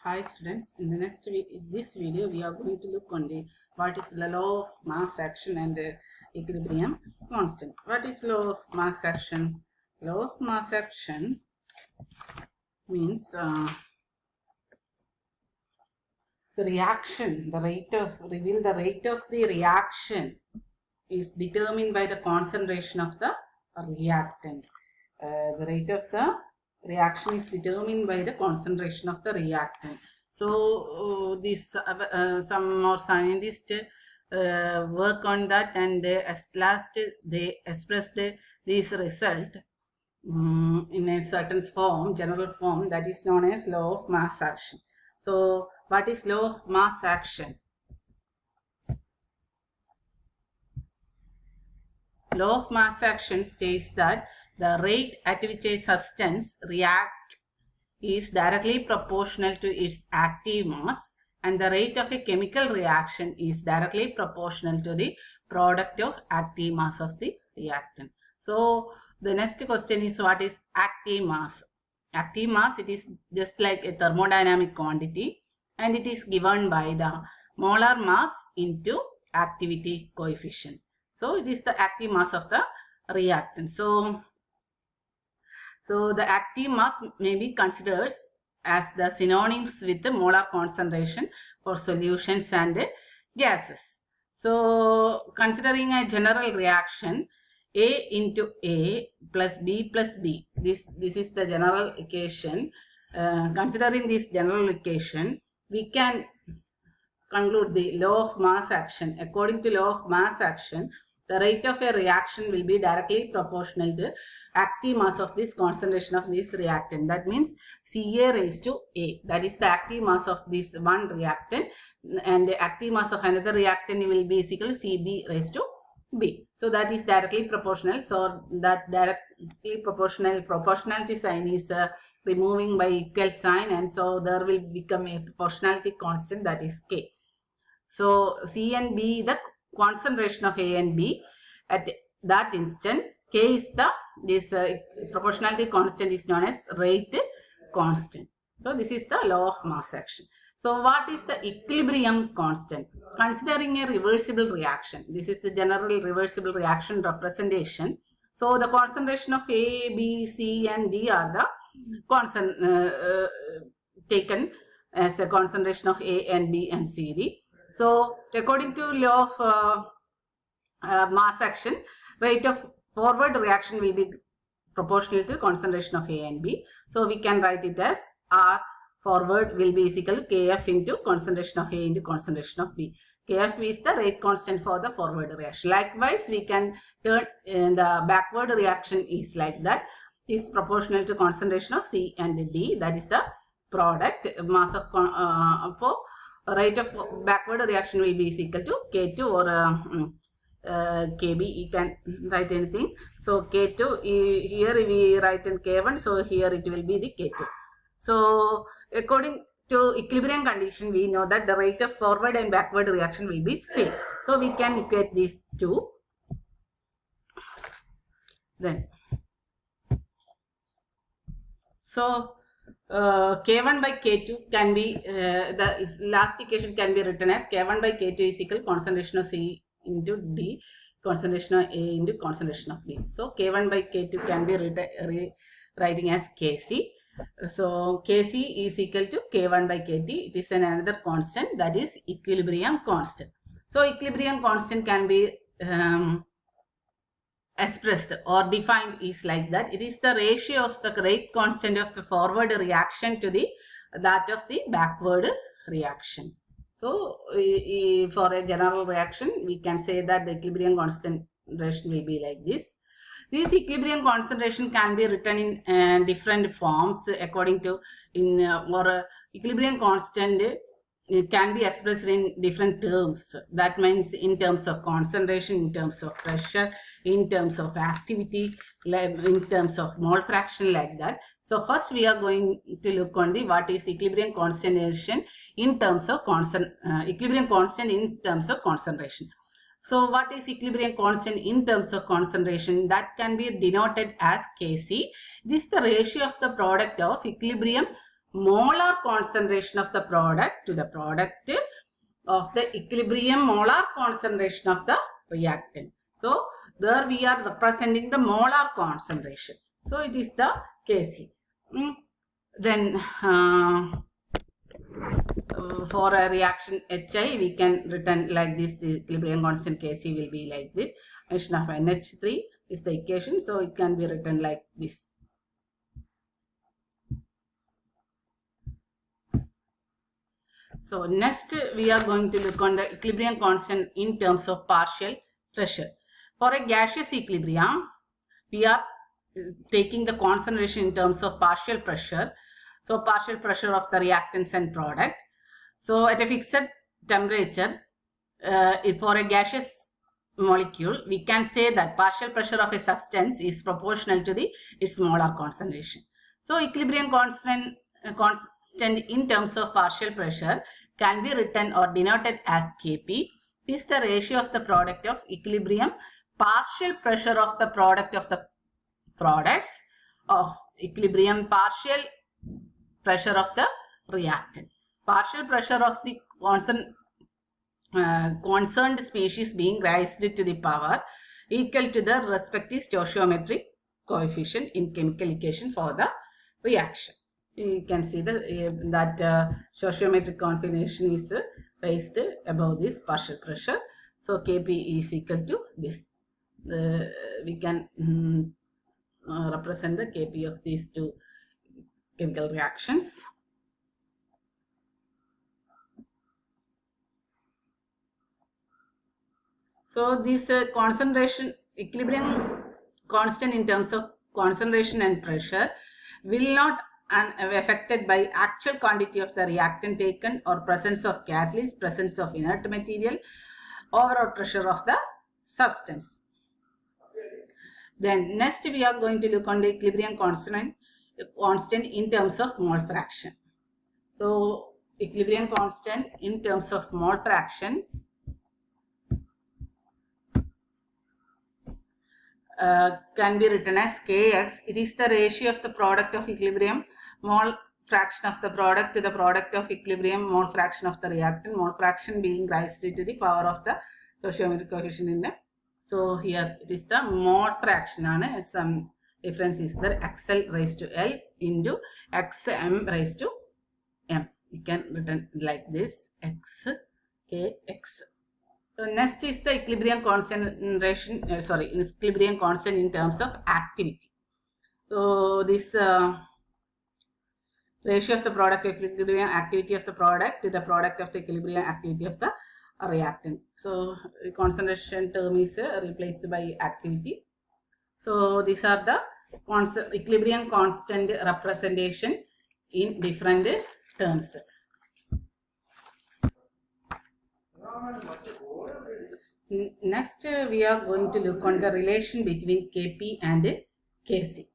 Hi students, in the this video we are going to look on the what is the law of mass action and equilibrium constant. What is law of mass action? Law of mass action means the reaction, the rate of the reaction is determined by the concentration of the reactant. The rate of the reaction is determined by the concentration of the reactant. So some more scientists work on that, and at last they expressed this result in a certain form, general form, that is known as law of mass action. So what is law of mass action? Law of mass action states that the rate at which a substance reacts is directly proportional to its active mass, and the rate of a chemical reaction is directly proportional to the product of active mass of the reactant. So the next question is, what is active mass? Active mass, it is just like a thermodynamic quantity, and it is given by the molar mass into activity coefficient. So it is the active mass of the reactant. So the active mass may be considered as the synonyms with the molar concentration for solutions and gases. So considering a general reaction, A into A plus B plus B, this is the general equation. Considering this general equation, we can conclude the law of mass action. According to law of mass action, the rate of a reaction will be directly proportional to active mass of this concentration of this reactant. That means Ca raised to A. That is the active mass of this one reactant, and the active mass of another reactant will be equal to Cb raised to B. So that is directly proportional. So that directly proportionality sign is removing by equal sign, and so there will become a proportionality constant, that is K. So C and B, the concentration of A and B at that instant. K is this proportionality constant is known as rate constant. So this is the law of mass action. So what is the equilibrium constant? Considering a reversible reaction, this is the general reversible reaction representation. So the concentration of A, B, C and D are the taken as a concentration of A and B and C, D. So according to law of mass action, rate of forward reaction will be proportional to concentration of A and B. So we can write it as R forward will be equal to Kf into concentration of A into concentration of B. Kf is the rate constant for the forward reaction. Likewise, we can turn the backward reaction is like that. It is proportional to concentration of C and D. That is the product mass of for rate of backward reaction will be equal to K2 or Kb. You can write anything. So K2, here we write in K1, so here it will be the K2. So according to equilibrium condition, we know that the rate of forward and backward reaction will be same. So we can equate these two. Then so K1 by K2 can be, the last equation can be written as K1 by K2 is equal to concentration of C into D, concentration of A into concentration of B. So K1 by K2 can be writing as Kc. So Kc is equal to K1 by Kt. It is another constant, that is equilibrium constant. So equilibrium constant can be expressed or defined is like that. It is the ratio of the rate constant of the forward reaction to that of the backward reaction. So for a general reaction, we can say that the equilibrium concentration will be like this. This equilibrium concentration can be written in different forms according to equilibrium constant. It can be expressed in different terms. That means in terms of concentration, in terms of pressure, in terms of activity, in terms of mole fraction, like that. So first we are going to look on what is equilibrium concentration in terms of equilibrium constant in terms of concentration. So what is equilibrium constant in terms of concentration? That can be denoted as Kc. This is the ratio of the product of equilibrium molar concentration of the product to the product of the equilibrium molar concentration of the reactant. So there we are representing the molar concentration. So it is the Kc. Then for a reaction HI, we can written like this. The equilibrium constant Kc will be like this. Equation of NH3 is the equation. So it can be written like this. So next we are going to look on the equilibrium constant in terms of partial pressure. For a gaseous equilibrium, we are taking the concentration in terms of partial pressure. So partial pressure of the reactants and product. So at a fixed temperature, for a gaseous molecule, we can say that partial pressure of a substance is proportional to its molar concentration. So equilibrium constant in terms of partial pressure can be written or denoted as Kp. This is the ratio of the product of equilibrium partial pressure of the product of the products of equilibrium partial pressure of the reactant. Partial pressure of the concerned species being raised to the power equal to the respective stoichiometric coefficient in chemical equation for the reaction. You can see that stoichiometric coefficient is raised above this partial pressure. So Kp is equal to this. We can represent the Kp of these two chemical reactions. So this concentration, equilibrium constant in terms of concentration and pressure will not affected by actual quantity of the reactant taken or presence of catalyst, presence of inert material, overall pressure of the substance. Then next we are going to look on the equilibrium constant in terms of mole fraction. So equilibrium constant in terms of mole fraction can be written as Kx. It is the ratio of the product of equilibrium mole fraction of the product to the product of equilibrium mole fraction of the reactant, mole fraction being raised to the power of the stoichiometric coefficient in the. So here it is the mole fraction. Some difference is there, XL raised to L into XM raised to M. You can written like this, X, K, X. So next is the equilibrium concentration, equilibrium constant in terms of activity. So this ratio of the product of equilibrium activity of the product to the product of the equilibrium activity of the reactant. So concentration term is replaced by activity. So these are the equilibrium constant representation in different terms. Next we are going to look on the relation between Kp and Kc.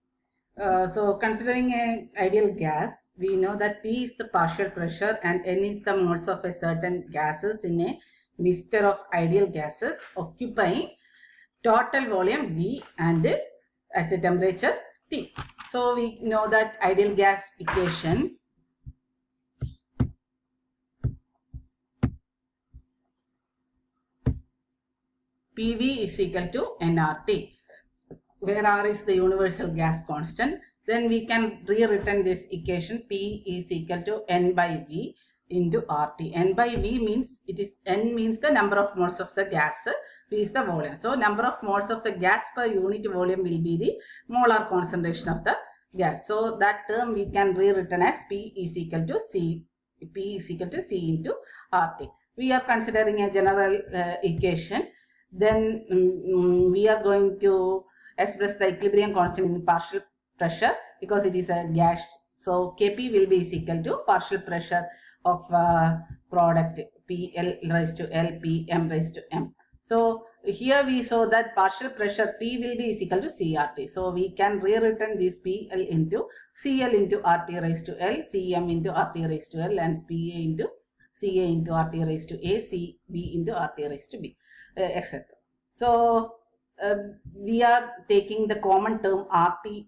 So considering an ideal gas, we know that P is the partial pressure and N is the moles of a certain gases in a mixture of ideal gases occupying total volume V and at the temperature T. So we know that ideal gas equation PV is equal to nRT, where R is the universal gas constant. Then we can rewritten this equation, P is equal to N by V into RT. N by V means N means the number of moles of the gas, V is the volume. So number of moles of the gas per unit volume will be the molar concentration of the gas. So that term we can rewritten as P is equal to C. P is equal to C into RT. We are considering a general equation. Then we are going to express the equilibrium constant in partial pressure because it is a gas. So Kp will be equal to partial pressure of product PL raised to L, PM raised to M. So here we saw that partial pressure P will be equal to CRT. So we can rewritten this PL into CL into RT raised to L, CM into RT raised to L, and PA into CA into RT raised to A, CB into RT raised to B, etc. So we are taking the common term RT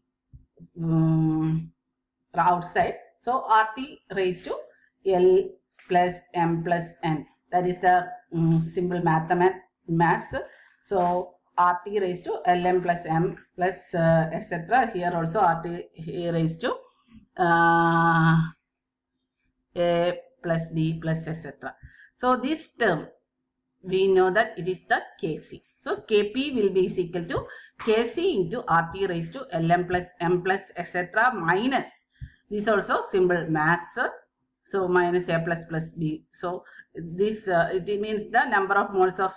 outside. So RT raised to L plus M plus N. That is the simple mass. So RT raised to Lm plus M plus etc. Here also RT raised to A plus B plus etc. So this term, we know that it is the Kc. So Kp will be equal to Kc into RT raised to Lm plus M plus etc. minus this also symbol mass. So minus A plus B. So this it means the number of moles of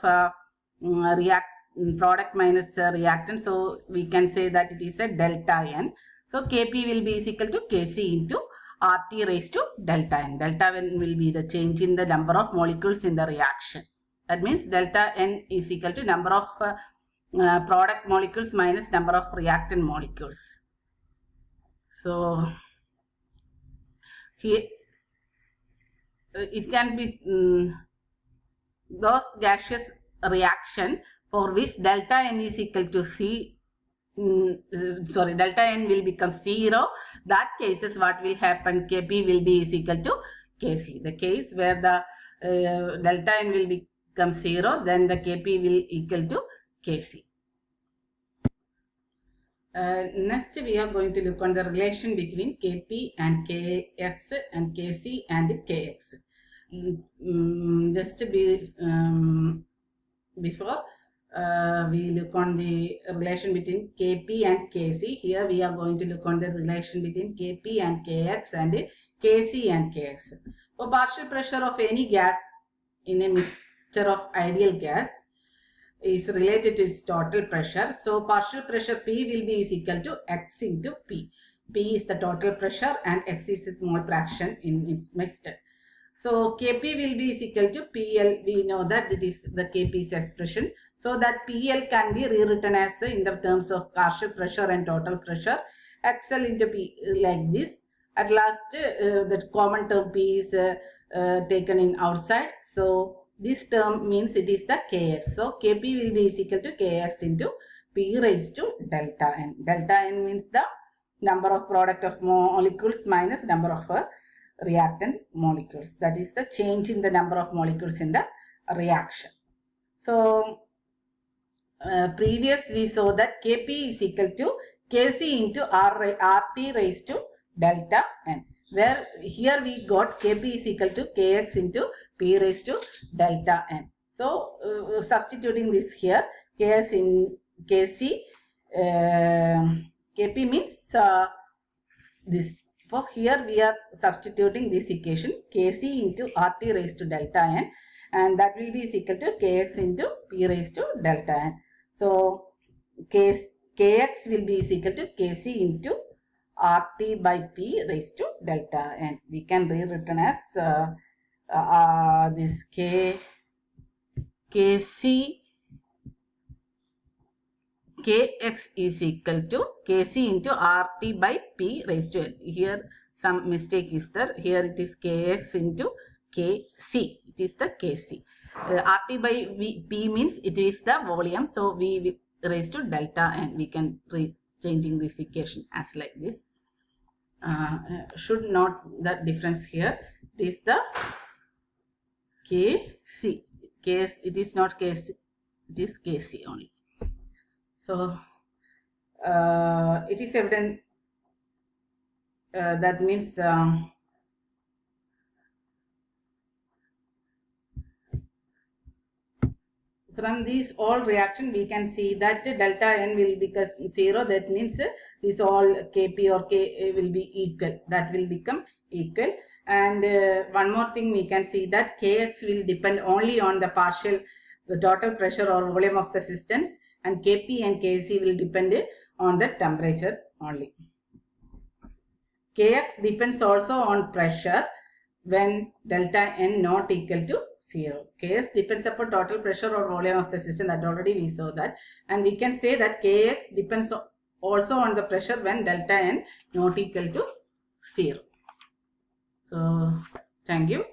product minus reactant. So we can say that it is a delta N. So Kp will be equal to Kc into RT raised to delta N. Delta N will be the change in the number of molecules in the reaction. That means delta N is equal to number of product molecules minus number of reactant molecules. So here it can be those gaseous reaction for which delta N is equal to delta N will become 0. That cases what will happen, Kp will be equal to Kc. The case where the delta N will become 0, then the Kp will equal to Kc. Next we are going to look on the relation between Kp and Kx and Kc and Kx. Before we look on the relation between Kp and Kc. Here we are going to look on the relation between Kp and Kx and Kc and Kx. So partial pressure of any gas in a mixture of ideal gas is related to its total pressure. So partial pressure P will be equal to X into P. P is the total pressure and X is the mole fraction in its mixture. So Kp will be equal to PL. We know that it is the Kp's expression. So that PL can be rewritten as in the terms of partial pressure and total pressure. XL into P like this. At last the common term P is taken in outside. So this term means it is the Kx. So Kp will be equal to Kx into P raised to delta N. Delta N means the number of product of molecules minus number of reactant molecules. That is the change in the number of molecules in the reaction. So previous we saw that Kp is equal to Kc into RT raised to delta N. Where here we got Kp is equal to Kx into P raised to delta N. So substituting this here, Ks in Kc, Kp means this. For here we are substituting this equation Kc into RT raised to delta N, and that will be equal to Kx into P raised to delta N. So Kx will be equal to Kc into RT by P raised to delta N. We can rewritten as this Kc Kx is equal to Kc into RT by P raised to N. Here some mistake is there. Here it is Kx into Kc. It is the Kc. RT by P means it is the volume. So V raised to delta N. We can changing this equation as like this. Should not the difference here. It is the Kc. It is not Kc. It is Kc only. So it is evident that means from this all reaction we can see that delta N will become 0. That means this all Kp or K will be equal. That will become equal. And one more thing we can see that Kx will depend only on the total pressure or volume of the systems, and Kp and Kc will depend on the temperature only. Kx depends also on pressure when delta N not equal to 0. Ks depends upon total pressure or volume of the system. That already we saw that. And we can say that Kx depends also on the pressure when delta N not equal to 0. So thank you.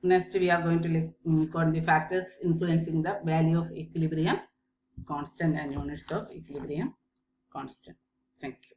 Next we are going to look on the factors influencing the value of equilibrium constant and units of equilibrium constant. Thank you.